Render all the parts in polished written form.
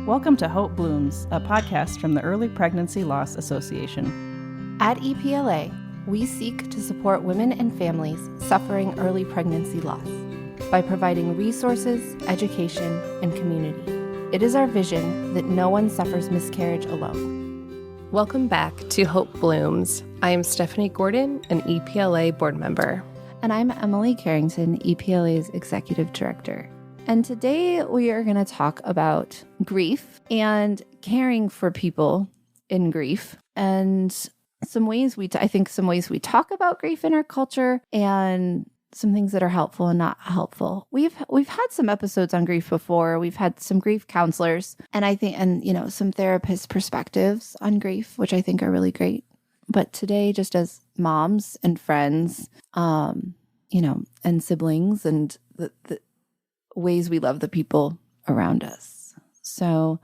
Welcome to Hope Blooms, a podcast from the Early Pregnancy Loss Association. At EPLA, we seek to support women and families suffering early pregnancy loss by providing resources, education, and community. It is our vision that no one suffers miscarriage alone. Welcome back to Hope Blooms. I am Stephanie Gordon, an EPLA board member. And I'm Emily Carrington, EPLA's executive director. And today we are going to talk about grief and caring for people in grief and some ways we talk about grief in our culture and some things that are helpful and not helpful. We've had some episodes on grief before. We've had some grief counselors and some therapist perspectives on grief, which I think are really great. But today, just as moms and friends, and siblings and the ways we love the people around us. So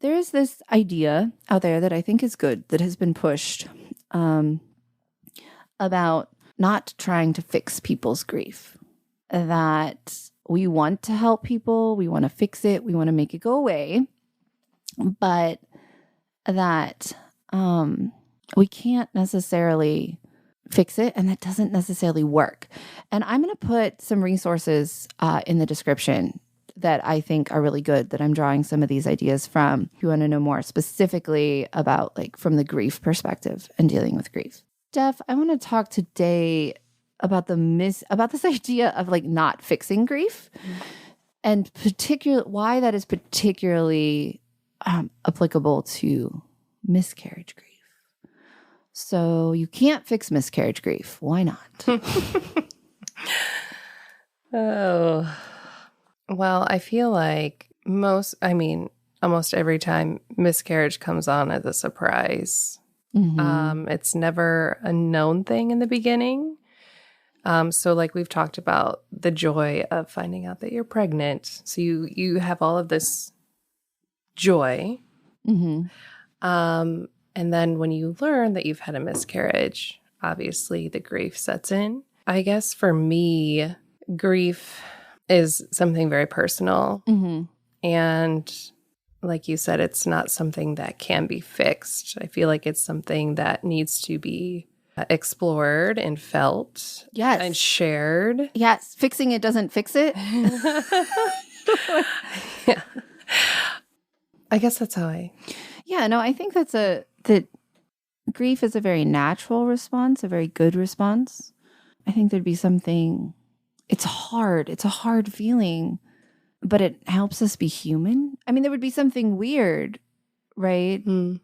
there is this idea out there that I think is good that has been pushed about not trying to fix people's grief, that we want to help people, we want to fix it, we want to make it go away, but that we can't necessarily fix it, and that doesn't necessarily work. And I'm going to put some resources in the description that I think are really good, that I'm drawing some of these ideas from. If you want to know more specifically about from the grief perspective and dealing with grief. Steph, I want to talk today about this idea of not fixing grief, and why that is particularly applicable to miscarriage grief. So you can't fix miscarriage grief. Why not? Oh, well, I feel like almost every time miscarriage comes on as a surprise. Mm-hmm. It's never a known thing in the beginning. So we've talked about the joy of finding out that you're pregnant. So you have all of this joy. Mm-hmm. And then when you learn that you've had a miscarriage, obviously the grief sets in. I guess for me, grief is something very personal. Mm-hmm. And like you said, it's not something that can be fixed. I feel like it's something that needs to be explored and felt. Yes. And shared. Yes. Fixing it doesn't fix it. Yeah. I guess that's how Yeah, no, I think that grief is a very natural response, a very good response. I think there'd be something, it's hard. It's a hard feeling, but it helps us be human. I mean, there would be something weird, right? Mm.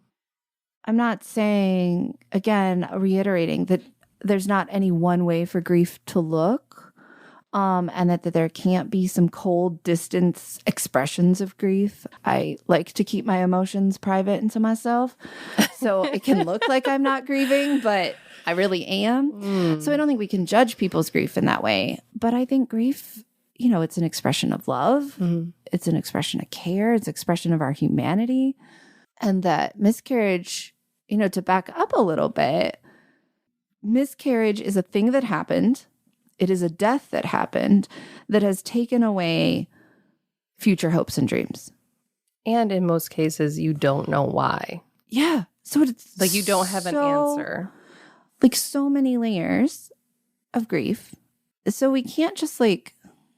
I'm not saying, again, reiterating that there's not any one way for grief to look. And that there can't be some cold, distant expressions of grief. I like to keep my emotions private and to myself. So it can look like I'm not grieving, but I really am. Mm. So I don't think we can judge people's grief in that way. But I think grief, it's an expression of love. Mm. It's an expression of care. It's an expression of our humanity. And that miscarriage, to back up a little bit, miscarriage is a thing that happened. It is a death that happened that has taken away future hopes and dreams. And in most cases, you don't know why. Yeah. So it's you don't have an answer. So many layers of grief. So we can't just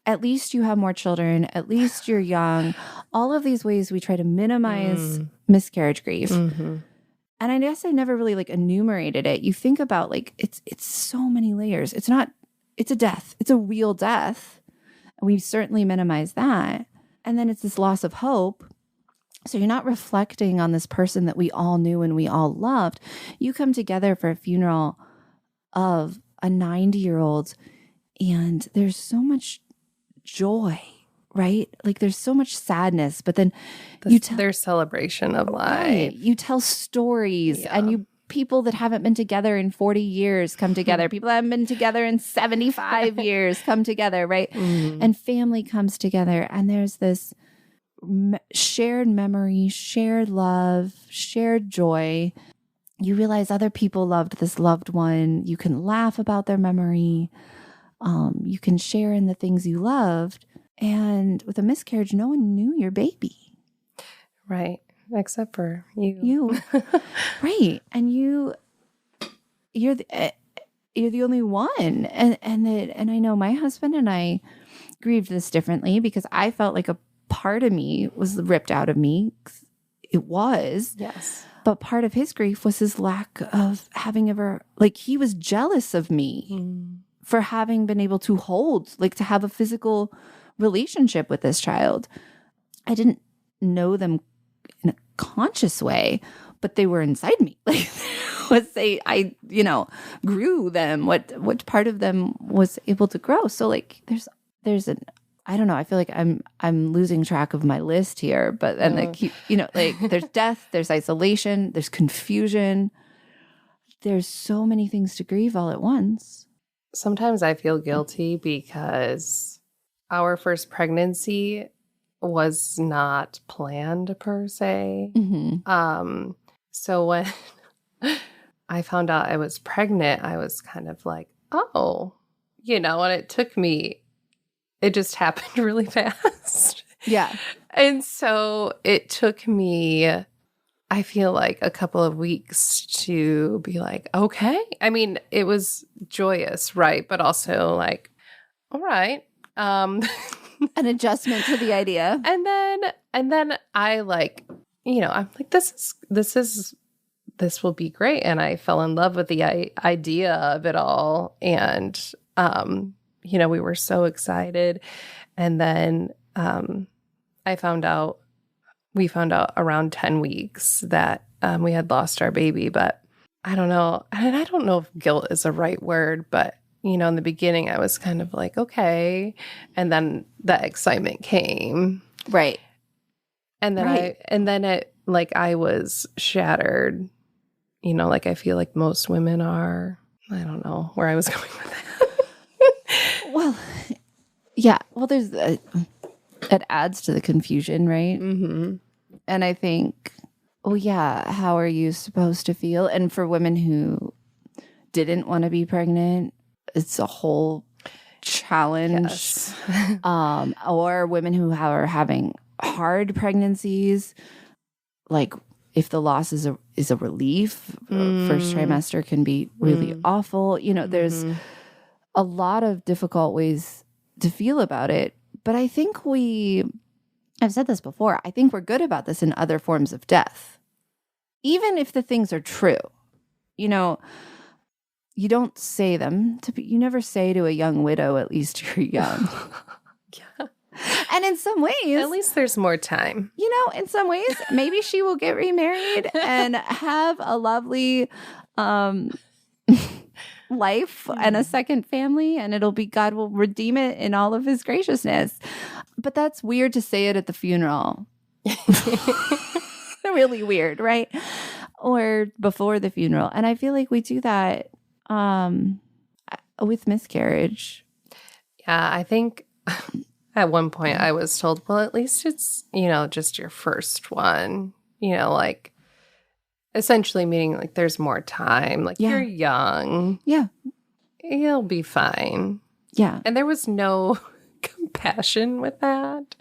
at least you have more children, at least you're young. All of these ways we try to minimize miscarriage grief. Mm-hmm. And I guess I never really enumerated it. You think about it's so many layers. It's a death. It's a real death. We certainly minimize that. And then it's this loss of hope. So you're not reflecting on this person that we all knew and we all loved. You come together for a funeral of a 90-year-old, and there's so much joy, right? There's so much sadness, but then their celebration of life. Right. You tell stories, and people that haven't been together in 40 years come together. People that haven't been together in 75 years come together, right? Mm. And family comes together, and there's this shared memory, shared love, shared joy. You realize other people loved this loved one. You can laugh about their memory. You can share in the things you loved. And with a miscarriage, no one knew your baby. Right. Except for you. You. Right. And you're the only one. And I know my husband and I grieved this differently because I felt like a part of me was ripped out of me. It was. Yes. But part of his grief was his lack of having ever, like, he was jealous of me for having been able to hold, like, to have a physical relationship with this child. I didn't know them in a conscious way, but they were inside me. Like, I grew them. What part of them was able to grow? So, like, there's an, I don't know. I feel like I'm losing track of my list here, but then like there's death, there's isolation, there's confusion. There's so many things to grieve all at once. Sometimes I feel guilty because our first pregnancy was not planned per se. Mm-hmm. So when I found out I was pregnant, I was kind of like, oh, and it took me. It just happened really fast. Yeah. And so it took me, I feel like, a couple of weeks to be like, okay. I mean, it was joyous, right? But also like, all right. An adjustment to the idea. And then I like, I'm like, this will be great. And I fell in love with the idea of it all. And, we were so excited. And then we found out around 10 weeks that we had lost our baby. But I don't know. And I don't know if guilt is the right word, but, in the beginning, I was kind of like, okay. And then that excitement came. Right. And then I was shattered, like I feel like most women are. I don't know where I was going with that. Well, yeah. Well, there's it adds to the confusion, right? Mm-hmm. And I think, how are you supposed to feel? And for women who didn't want to be pregnant, it's a whole challenge. Yes. Or women who are having hard pregnancies, like if the loss is a relief, first trimester can be really awful. There's a lot of difficult ways to feel about it. But I think I've said this before, I think we're good about this in other forms of death. Even if the things are true, you don't say them you never say to a young widow, at least you're young. Yeah. And in some ways, at least there's more time. In some ways, maybe she will get remarried and have a lovely life and a second family, and God will redeem it in all of his graciousness. But that's weird to say it at the funeral. Really weird, right? Or before the funeral. And I feel like we do that with miscarriage. Yeah, I think at one point I was told, well, at least it's, just your first one, like essentially meaning like there's more time. Like you're young. Yeah. You'll be fine. Yeah. And there was no compassion with that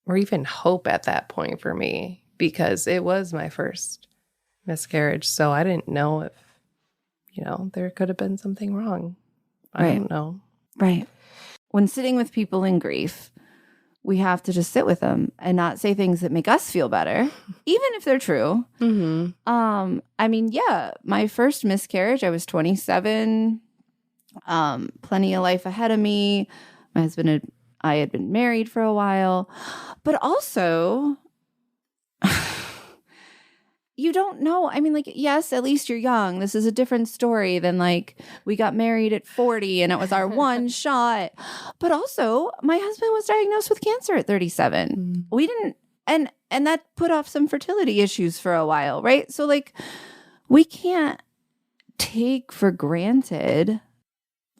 or even hope at that point for me because it was my first miscarriage. So I didn't know if, there could have been something wrong. I don't know. Right. When sitting with people in grief, we have to just sit with them and not say things that make us feel better, even if they're true. Mm-hmm. My first miscarriage, I was 27, plenty of life ahead of me. My husband I had been married for a while, but also you don't know. Yes, at least you're young. This is a different story than like we got married at 40 and it was our one shot. But also, my husband was diagnosed with cancer at 37. We didn't, and that put off some fertility issues for a while, right? So like, we can't take for granted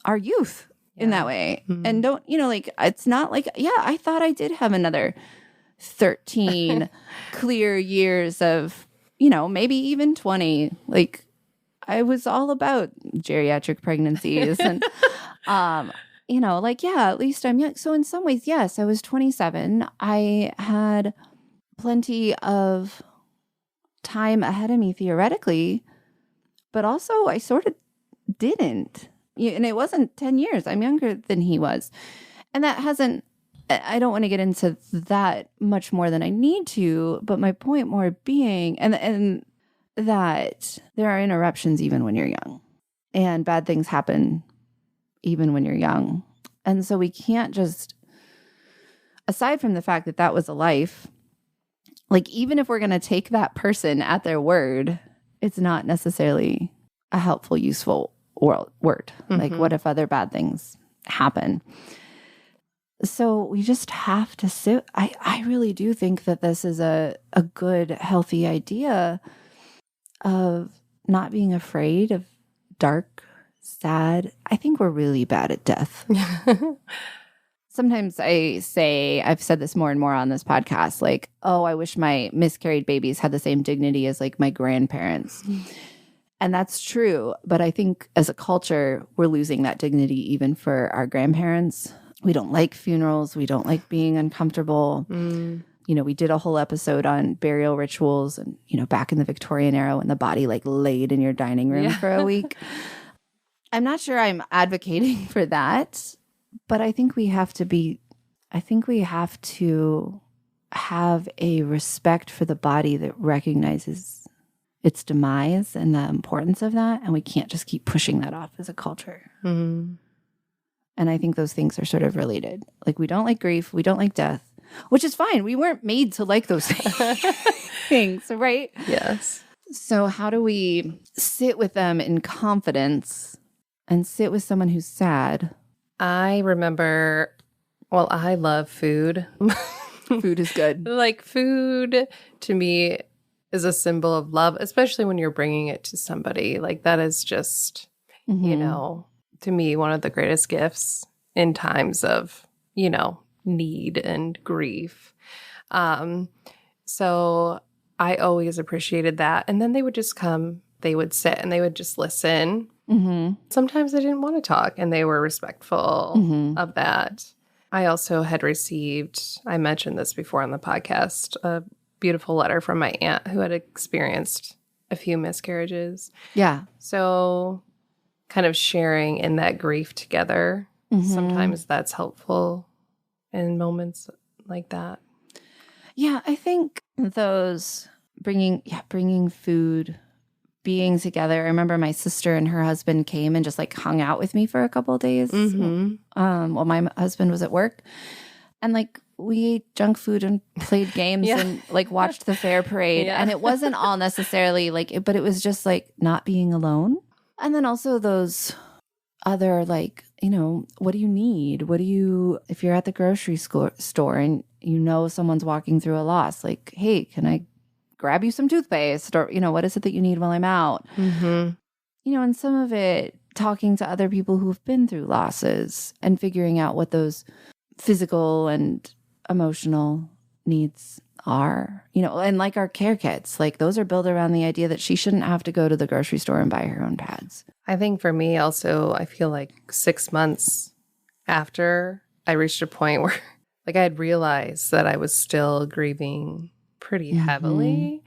our youth in that way. And don't, it's not like, I thought I did have another 13 clear years of, maybe even 20. Like I was all about geriatric pregnancies and, at least I'm young. So in some ways, yes, I was 27. I had plenty of time ahead of me theoretically, but also I sort of didn't. And it wasn't 10 years. I'm younger than he was. And that hasn't, I don't want to get into that much more than I need to, but my point more being, and that there are interruptions even when you're young, and bad things happen even when you're young. And so we can't just, aside from the fact that that was a life, like even if we're going to take that person at their word, it's not necessarily a helpful, useful word. Like, what if other bad things happen? So we just have to sit. I really do think that this is a good, healthy idea of not being afraid of dark, sad. I think we're really bad at death. Sometimes I say, I've said this more and more on this podcast, like, oh, I wish my miscarried babies had the same dignity as like my grandparents. And that's true. But I think as a culture, we're losing that dignity even for our grandparents. We don't like funerals. We don't like being uncomfortable. You know, we did a whole episode on burial rituals and, you know, back in the Victorian era when the body like laid in your dining room for a week. I'm not sure I'm advocating for that, but I think we have to have a respect for the body that recognizes its demise and the importance of that. And we can't just keep pushing that off as a culture. And I think those things are sort of related. Like, we don't like grief. We don't like death, which is fine. We weren't made to like those things, right? Yes. So how do we sit with them in confidence and sit with someone who's sad? I remember, well, I love food. Food is good. Like, food to me is a symbol of love, especially when you're bringing it to somebody. Like, that is just, you know, to me, one of the greatest gifts in times of, you know, need and grief. So I always appreciated that. And then they would just come, they would sit and they would just listen. Sometimes they didn't want to talk and they were respectful of that. I also had received, I mentioned this before on the podcast, a beautiful letter from my aunt who had experienced a few miscarriages. Yeah. So kind of sharing in that grief together. Sometimes that's helpful in moments like that. Yeah, I think those bringing food, being together. I remember my sister and her husband came and just like hung out with me for a couple of days while my husband was at work. And like we ate junk food and played games and like watched the fair parade. And it wasn't all necessarily like, but it was just like not being alone. And then also those other like, you know, what do you need? If you're at the grocery store and you know someone's walking through a loss, like, hey, can I grab you some toothpaste? Or, you know, what is it that you need while I'm out? You know, and some of it talking to other people who've been through losses and figuring out what those physical and emotional needs are, you know, and like our care kits, like those are built around the idea that she shouldn't have to go to the grocery store and buy her own pads. I think for me also, I feel like 6 months after I reached a point where like I had realized that I was still grieving pretty heavily.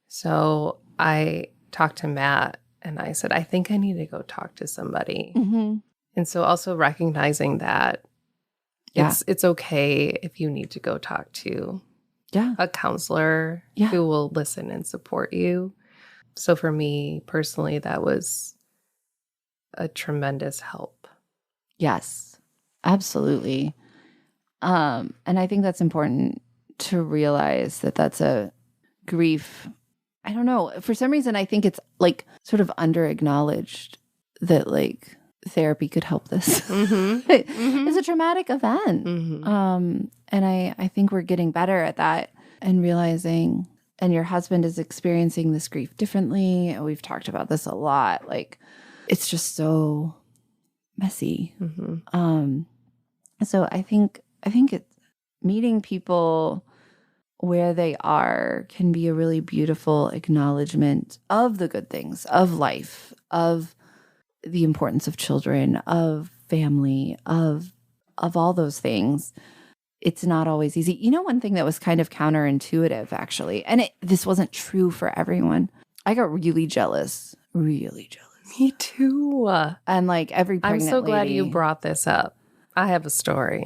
So I talked to Matt and I said, I think I need to go talk to somebody. And so also recognizing that it's okay if you need to go talk to a counselor who will listen and support you. So for me personally, that was a tremendous help. Yes, absolutely. And I think that's important to realize that that's a grief. I don't know. For some reason, I think it's like sort of under acknowledged that like therapy could help this. It's a traumatic event. And I think we're getting better at that and realizing, and your husband is experiencing this grief differently. We've talked about this a lot. Like, it's just so messy. So I think it's meeting people where they are can be a really beautiful acknowledgement of the good things of life, of the importance of children, of family, of all those things. it's not always easy. You know, one thing that was kind of counterintuitive, actually, and this wasn't true for everyone. I got really jealous. Me too. And like every pregnant I'm so glad lady, you brought this up. I have a story.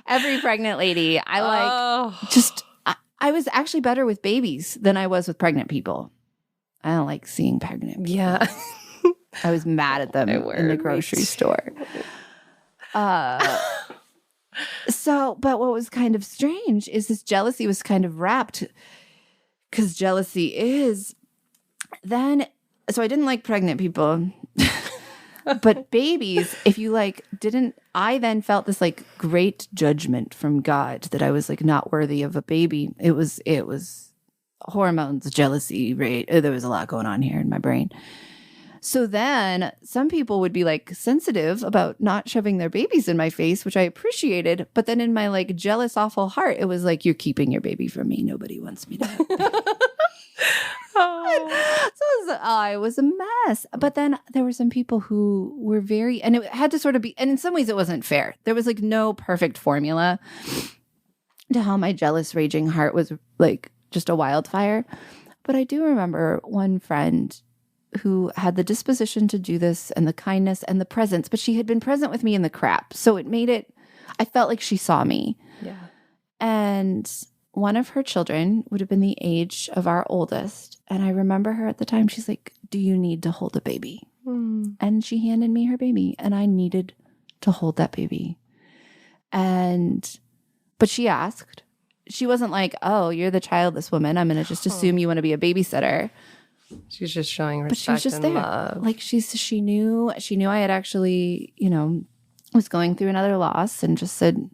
every pregnant lady, I was actually better with babies than I was with pregnant people. I don't like seeing pregnant people. Yeah. I was mad at them in the grocery store. But what was kind of strange is this jealousy was kind of wrapped, because jealousy is so I didn't like pregnant people. But babies, if you I then felt this like great judgment from God that I was like not worthy of a baby. It was hormones, jealousy, right? There was a lot going on here in my brain. So then some people would be like sensitive about not shoving their babies in my face, which I appreciated. But then in my like jealous, awful heart, it was like, you're keeping your baby from me. Nobody wants me to. I was a mess. But then there were some people who were and it had to sort of be, and in some ways it wasn't fair. There was like no perfect formula to how my jealous, raging heart was like just a wildfire. But I do remember one friend who had the disposition to do this and the kindness and the presence, but she had been present with me in the crap. So it made it, I felt like she saw me. Yeah. And one of her children would have been the age of our oldest. And I remember her at the time, she's like, do you need to hold a baby? And she handed me her baby and I needed to hold that baby. But she asked, she wasn't like, oh, you're the childless woman, I'm going to just assume you want to be a babysitter. She's just showing respect, but she was just and there. love. Like she knew I had actually, was going through another loss, and just said,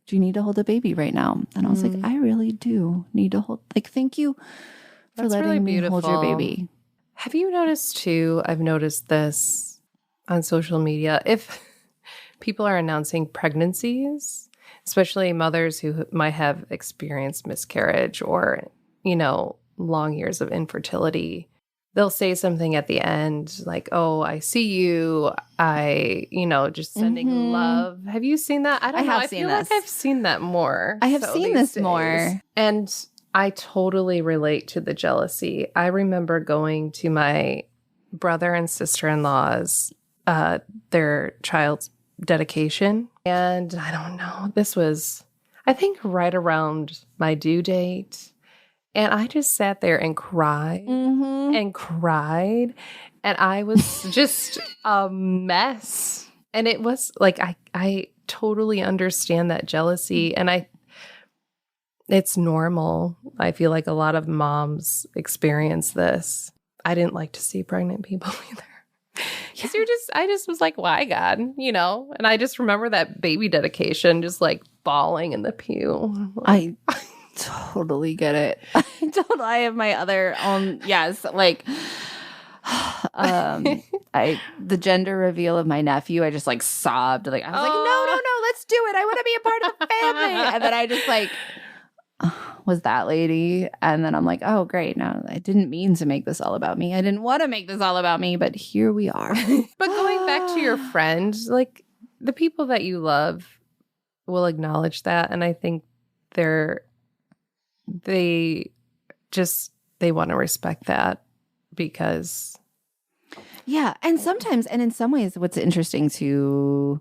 do you need to hold a baby right now? And I was like, I really do need to hold, like, thank you for That's letting really me hold your baby. Have you noticed too, I've noticed this on social media, if people are announcing pregnancies, especially mothers who might have experienced miscarriage or, long years of infertility, they'll say something at the end like, oh, I see you. Just sending love. Have you seen that? I don't know. I feel like I've seen that more. I have seen this more. And I totally relate to the jealousy. I remember going to my brother and sister-in-law's, their child's dedication. And I don't know, this was, I think, right around my due date. And I just sat there and cried and cried. And I was just a mess. And it was like, I totally understand that jealousy. And it's normal. I feel like a lot of moms experience this. I didn't like to see pregnant people either. Because I just was like, why, God? And I just remember that baby dedication, just like bawling in the pew. I totally get it. I have my other own, yes, like the gender reveal of my nephew, I just like sobbed. Like I was like, no, let's do it. I want to be a part of the family. And then I just like was that lady. And then I'm like, oh, great. No, I didn't mean to make this all about me. I didn't want to make this all about me, but here we are. But going back to your friend, like the people that you love will acknowledge that. And I think they want to respect that because. Yeah. And sometimes, and in some ways, what's interesting too,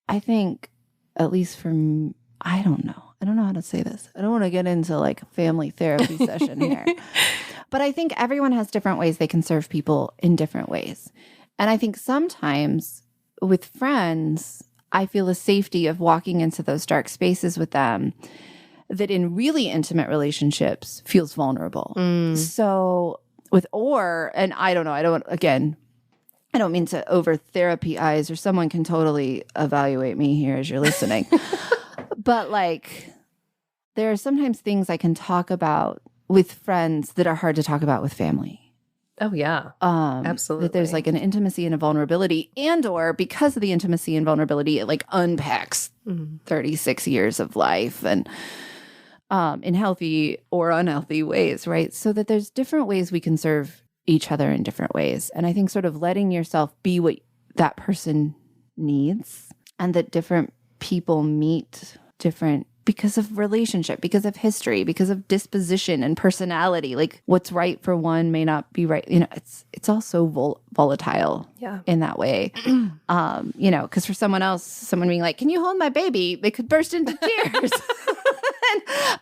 I think, at least from, I don't know how to say this. I don't want to get into like a family therapy session here. But I think everyone has different ways they can serve people in different ways. And I think sometimes with friends, I feel the safety of walking into those dark spaces with them that in really intimate relationships feels vulnerable. So and I don't know, I don't mean to over therapy eyes, or someone can totally evaluate me here as you're listening. But like, there are sometimes things I can talk about with friends that are hard to talk about with family. Oh, yeah. Absolutely. That there's like an intimacy and a vulnerability, and or because of the intimacy and vulnerability, it like unpacks 36 years of life and in healthy or unhealthy ways, right? So that there's different ways we can serve each other in different ways. And I think sort of letting yourself be what that person needs, and that different people meet different because of relationship, because of history, because of disposition and personality. Like what's right for one may not be right. It's all so volatile in that way. Because for someone else, someone being like, can you hold my baby? They could burst into tears.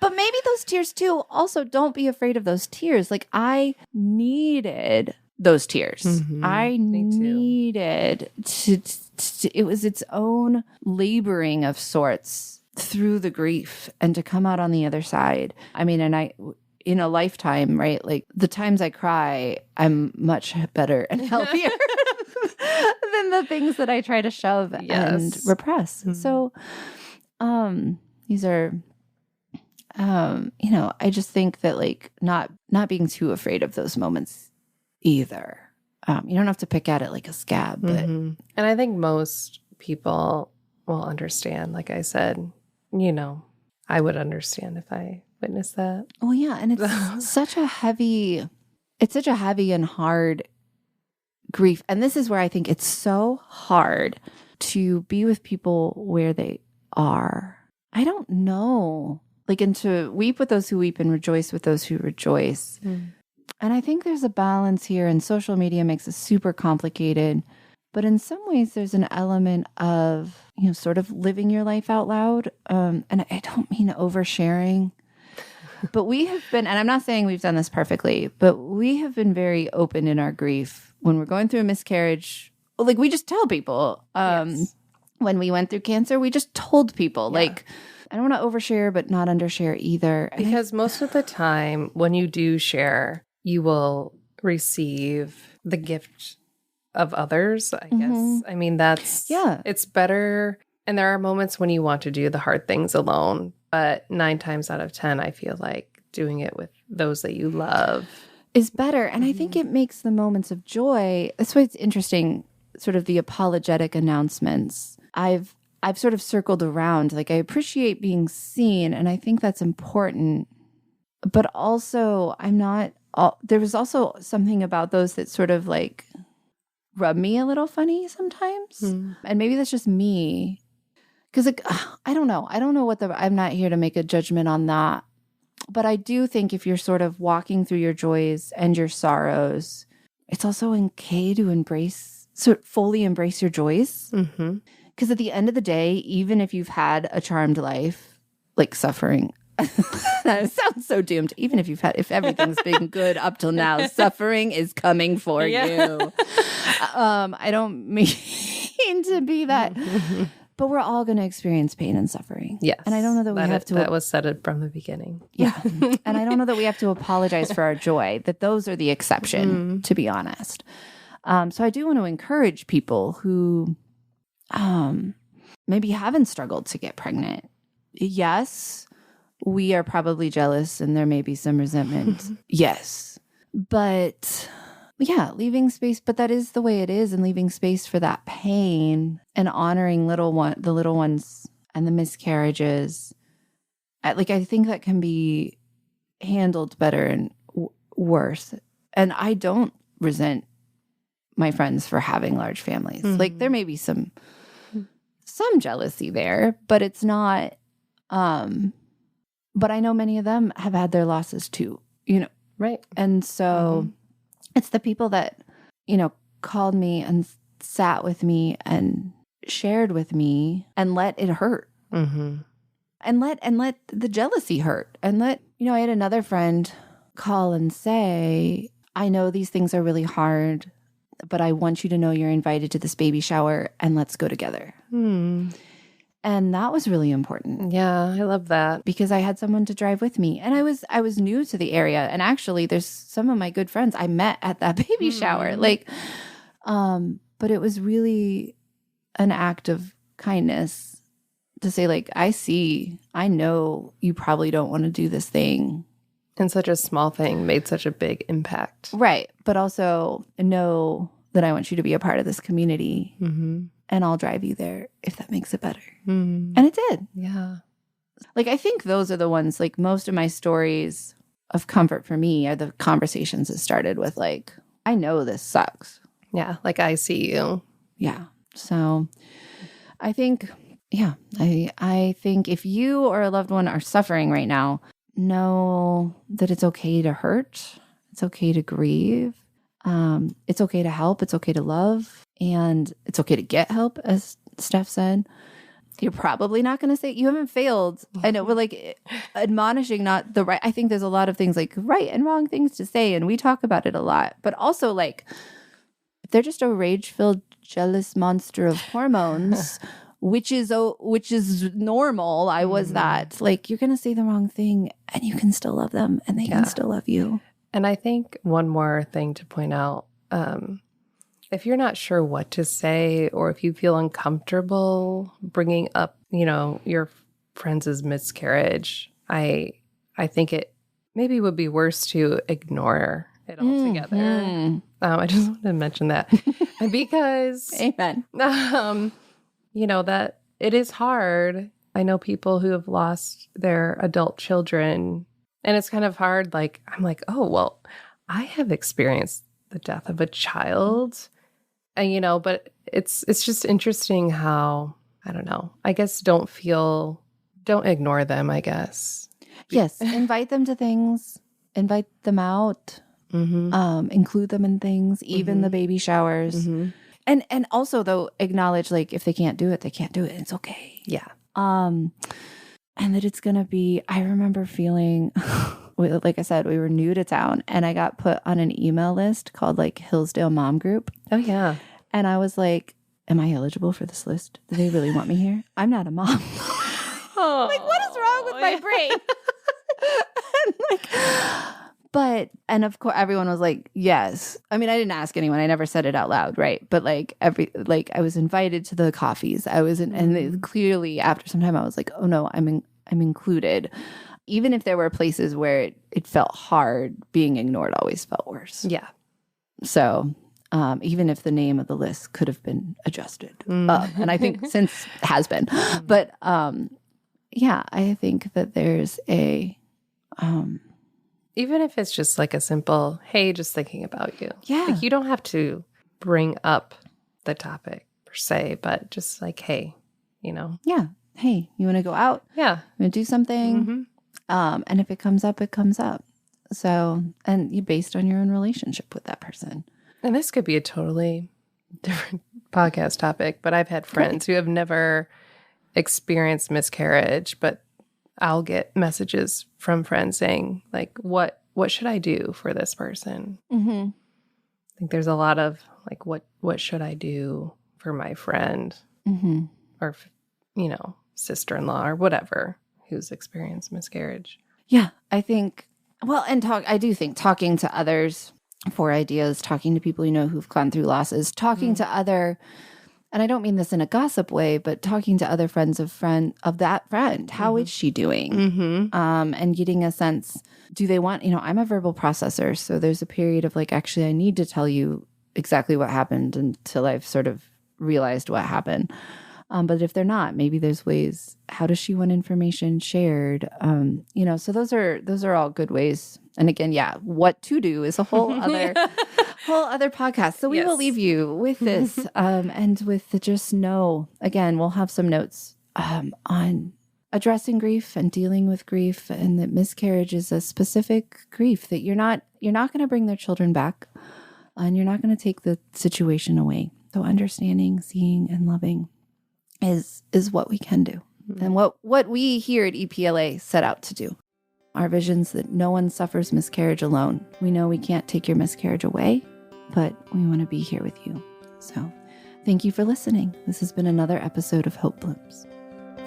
But maybe those tears too, also don't be afraid of those tears. Like I needed those tears. I needed to, it was its own laboring of sorts through the grief and to come out on the other side. I mean, and in a lifetime, right? Like the times I cry, I'm much better and healthier than the things that I try to shove and repress. So, these are, I just think that like not being too afraid of those moments either. You don't have to pick at it like a scab, but and I think most people will understand. Like I said, I would understand if I witnessed that. Oh yeah, and it's such a heavy and hard grief. And this is where I think it's so hard to be with people where they are. I don't know. Like, and to weep with those who weep and rejoice with those who rejoice. And I think there's a balance here, and social media makes it super complicated. But in some ways, there's an element of, sort of living your life out loud. And I don't mean oversharing, but we have been, and I'm not saying we've done this perfectly, but we have been very open in our grief. When we're going through a miscarriage, like we just tell people. When we went through cancer, we just told people, like, I don't want to overshare, but not undershare either. Because most of the time when you do share, you will receive the gift of others, I guess. I mean, it's better. And there are moments when you want to do the hard things alone, but 9 times out of 10, I feel like doing it with those that you love is better. And I think it makes the moments of joy. That's why it's interesting, sort of the apologetic announcements. I've sort of circled around. Like I appreciate being seen, and I think that's important. But also, there was also something about those that sort of like rub me a little funny sometimes. And maybe that's just me. Because like, I don't know. I'm not here to make a judgment on that. But I do think if you're sort of walking through your joys and your sorrows, it's also okay to fully embrace your joys. Because at the end of the day, even if you've had a charmed life, like suffering, that sounds so doomed. Even if everything's been good up till now, suffering is coming for you. I don't mean to be that, but we're all going to experience pain and suffering. Yes. And I don't know that we have to. That was said from the beginning. Yeah. And I don't know that we have to apologize for our joy, that those are the exception, to be honest. So I do want to encourage people who maybe haven't struggled to get pregnant. Yes, we are probably jealous and there may be some resentment. Yes. But yeah, leaving space, but that is the way it is, and leaving space for that pain and honoring the little ones and the miscarriages. I think that can be handled better and worse. And I don't resent my friends for having large families. Like there may be some jealousy there, but it's not, but I know many of them have had their losses too, Right. And so it's the people that, called me and sat with me and shared with me and let it hurt. And let the jealousy hurt. And I had another friend call and say, I know these things are really hard, but I want you to know you're invited to this baby shower and let's go together. And that was really important. Yeah, I love that. Because I had someone to drive with me. And I was new to the area. And actually, there's some of my good friends I met at that baby shower. But it was really an act of kindness to say, like, I know you probably don't want to do this thing. And such a small thing made such a big impact. Right. But also know that I want you to be a part of this community. And I'll drive you there if that makes it better. And it did. Yeah. Like, I think those are the ones, like, most of my stories of comfort for me are the conversations that started with, like, I know this sucks. Yeah. Like, I see you. Yeah. So I think Yeah, I think if you or a loved one are suffering right now, know that it's okay to hurt. It's okay to grieve. It's okay to help. It's okay to love. And it's okay to get help, as Steph said. You're probably not going to say you haven't failed. I know we're like admonishing not the right. I think there's a lot of things like right and wrong things to say. And we talk about it a lot. But also like if they're just a rage-filled, jealous monster of hormones, which is normal. I was that. Like you're going to say the wrong thing and you can still love them and they can still love you. And I think one more thing to point out, if you're not sure what to say or if you feel uncomfortable bringing up, your friend's miscarriage, I think it maybe would be worse to ignore it altogether. I just wanted to mention that because Amen. That it is hard. I know people who have lost their adult children, and it's kind of hard. Like, I'm like, oh, well, I have experienced the death of a child. And, but it's just interesting how, I don't know, I guess don't ignore them, I guess. Yes. Invite them to things, invite them out, include them in things, even the baby showers. And also though, acknowledge like if they can't do it, they can't do it. It's okay. Yeah. And that it's going to be, I remember feeling, like I said, we were new to town and I got put on an email list called like Hillsdale Mom Group. Oh yeah. And I was like, am I eligible for this list? Do they really want me here? I'm not a mom. Oh, like, what is wrong with my brain? And of course, everyone was like, yes. I mean, I didn't ask anyone. I never said it out loud, right? But like I was invited to the coffees. I was in, and clearly after some time, I was like, oh no, I'm included. Even if there were places where it felt hard, being ignored always felt worse. Yeah. So even if the name of the list could have been adjusted, and I think since has been, but yeah, I think that there's a. Even if it's just like a simple, hey, just thinking about you. Yeah. Like you don't have to bring up the topic per se, but just like, hey, Yeah. Hey, you want to go out? Yeah. You want to do something? And if it comes up, it comes up. So, and you based on your own relationship with that person. And this could be a totally different podcast topic, but I've had friends who have never experienced miscarriage, but I'll get messages from friends saying, like, what should I do for this person? I think there's a lot of, like, what should I do for my friend or, sister-in-law or whatever who's experienced miscarriage? Yeah, I think, I do think talking to others for ideas, talking to people who've gone through losses, talking to other. And I don't mean this in a gossip way, but talking to other friends of that friend, how is she doing? And getting a sense, do they want, I'm a verbal processor. So there's a period of like, actually, I need to tell you exactly what happened until I've sort of realized what happened. But if they're not, maybe there's ways, how does she want information shared? So those are all good ways. And again, yeah, what to do is a whole other podcast. So we will leave you with this and with the just know, again, we'll have some notes on addressing grief and dealing with grief, and that miscarriage is a specific grief that you're not going to bring their children back, and you're not going to take the situation away. So understanding, seeing, and loving is what we can do, and what we here at EPLA set out to do. Our vision's that no one suffers miscarriage alone. We know we can't take your miscarriage away, but we want to be here with you. So thank you for listening. This has been another episode of Hope Blooms.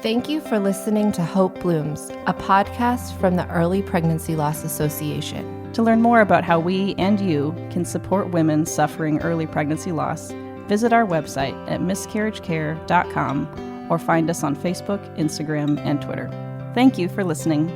Thank you for listening to Hope Blooms, a podcast from the Early Pregnancy Loss Association. To learn more about how we and you can support women suffering early pregnancy loss, visit our website at miscarriagecare.com or find us on Facebook, Instagram, and Twitter. Thank you for listening.